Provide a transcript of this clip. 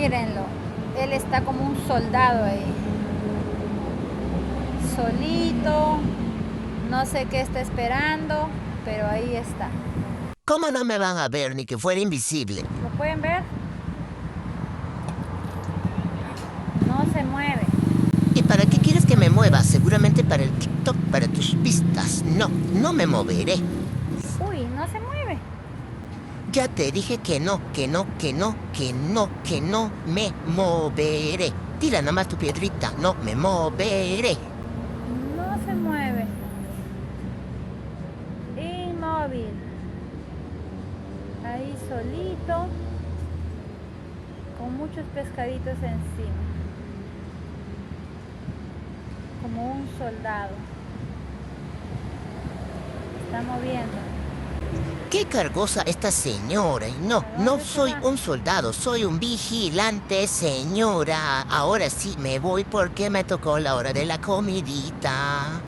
Mírenlo, él está como un soldado ahí, solito, no sé qué está esperando, pero ahí está. ¿Cómo no me van a ver ni que fuera invisible? ¿Lo pueden ver? No se mueve. ¿Y para qué quieres que me mueva? Seguramente para el TikTok, para tus pistas. No, no me moveré. Uy, no se mueve. Ya te dije que no, que no, que no, que no, que no me moveré. Tira nomás tu piedrita, no me moveré. No se mueve. Inmóvil. Ahí solito, con muchos pescaditos encima. Como un soldado. Está moviendo. Qué cargosa esta señora. Y no, ¿A no dónde se soy va? un soldado, soy un vigilante, señora. Ahora sí me voy porque me tocó la hora de la comidita.